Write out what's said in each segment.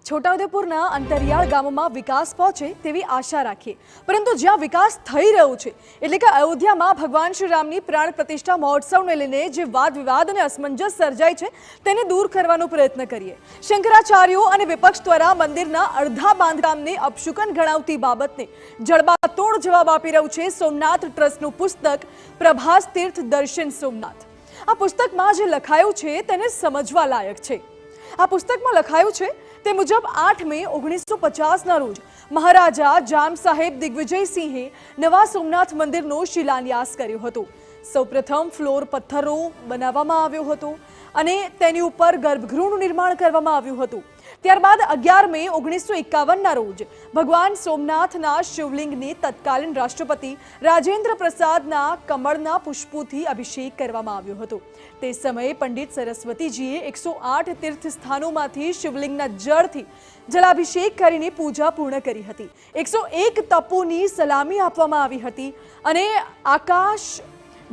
છોટાઉદેપુરના અંતરિયાળ ગામોમાં વિકાસ પહોંચે તેવી આશા રાખીએ, પરંતુ જ્યાં વિકાસ થઈ રહ્યો છે એટલે કે અયોધ્યામાં ભગવાન શ્રી રામની પ્રાણ પ્રતિષ્ઠા મહોત્સવને લઈને જે વાદ વિવાદ અને અસમંજસ સર્જાય છે તેને દૂર કરવાનો પ્રયત્ન કરીએ। શંકરાચાર્યો અને વિપક્ષ દ્વારા મંદિરના અડધા બાંધકામને અપશુકન ગણાવતી બાબતને જડબાતોડ જવાબ આપી રહ્યું છે સોમનાથ ટ્રસ્ટનું પુસ્તક પ્રભાસ તીર્થ દર્શન સોમનાથ। આ પુસ્તકમાં જે લખાયું છે તેને સમજવા લાયક છે। આ પુસ્તકમાં લખાયું છે તે મુજબ 8 મે 1950ના રોજ મહારાજા જામ સાહેબ દિગ્વિજયસિંહે નવા સોમનાથ મંદિરનો શિલાન્યાસ કર્યો હતો। સૌપ્રથમ ફ્લોર પથ્થરનો બનાવવામાં આવ્યો હતો અને તેની ઉપર ગર્ભગૃહનું નિર્માણ કરવામાં આવ્યું હતું। ત્યારબાદ 11 મે 1951ના રોજ ભગવાન સોમનાથના શિવલિંગને તત્કાલીન રાષ્ટ્રપતિ રાજેન્દ્ર પ્રસાદના કમળના પુષ્પોથી અભિષેક કરવામાં આવ્યો હતો। તે સમયે પંડિત સરસ્વતીજીએ 108 તીર્થ સ્થાનોમાંથી શિવલિંગના જળથી જલાભિષેક કરીને પૂજા પૂર્ણ કરી હતી। 101 તપોની સલામી આપવામાં આવી હતી અને આકાશ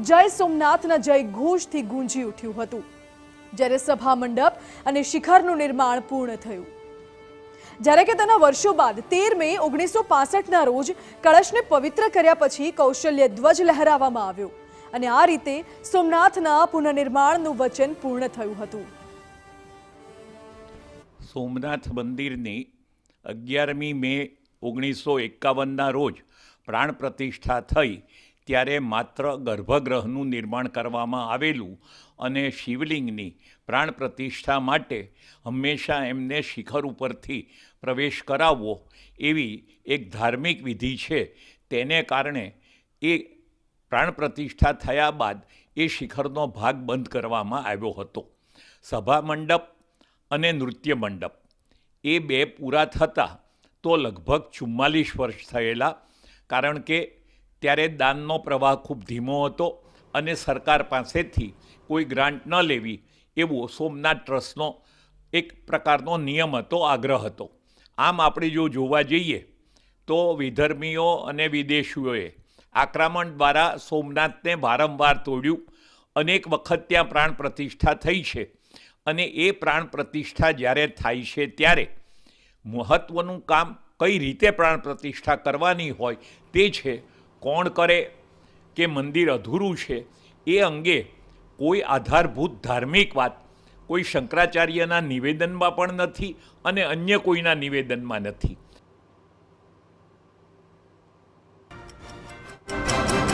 જય સોમનાથના જય ઘોષથી ગુંજી ઉઠ્યું હતું। જ્યારે સભા મંડપ અને શિખરનું નિર્માણ પૂર્ણ થયું, જ્યારે કે તેના વર્ષો બાદ 13 મે 1965ના રોજ કળશને પવિત્ર કર્યા પછી કૌશલ્ય ધ્વજ લહેરાવવામાં આવ્યો અને આ રીતે સોમનાથના પુનઃનિર્માણનું વચન પૂર્ણ થયું હતું। સોમનાથ મંદિરની 11મી મે 1951ના રોજ પ્રાણ પ્રતિષ્ઠા થઈ ત્યારે માત્ર ગર્ભગૃહનું નિર્માણ કરવામાં આવેલું અને શિવલિંગની પ્રાણ પ્રતિષ્ઠા માટે હંમેશા એમને શિખર ઉપરથી પ્રવેશ કરાવવો એવી એક ધાર્મિક વિધિ છે। તેને કારણે એ પ્રાણ પ્રતિષ્ઠા થયા બાદ એ શિખરનો ભાગ બંધ કરવામાં આવ્યો હતો। સભા મંડપ અને નૃત્ય મંડપ એ બે પૂરા થતાં તો લગભગ 44 વર્ષ થયેલા, કારણ કે ત્યારે દાનનો પ્રવાહ ખૂબ ધીમો હતો અને સરકાર પાસેથી કોઈ ગ્રાન્ટ ન લેવી એવો સોમનાથ ટ્રસ્ટનો એક પ્રકારનો નિયમ હતો, આગ્રહ હતો। આમ આપણે જો જોવા જઈએ તો વિધર્મીઓ અને વિદેશીઓએ આક્રમણ દ્વારા સોમનાથને વારંવાર તોડ્યું। અનેક વખત ત્યાં પ્રાણ પ્રતિષ્ઠા થઈ છે અને એ પ્રાણ પ્રતિષ્ઠા જ્યારે થાય છે ત્યારે મહત્ત્વનું કામ કઈ રીતે પ્રાણ પ્રતિષ્ઠા કરવાની હોય તે છે, કોણ કરે કે મંદિર અધૂરું છે એ અંગે કોઈ આધારભૂત ધાર્મિક વાત કોઈ શંકરાચાર્યના નિવેદનમાં પણ નથી અને અન્ય કોઈના નિવેદનમાં નથી।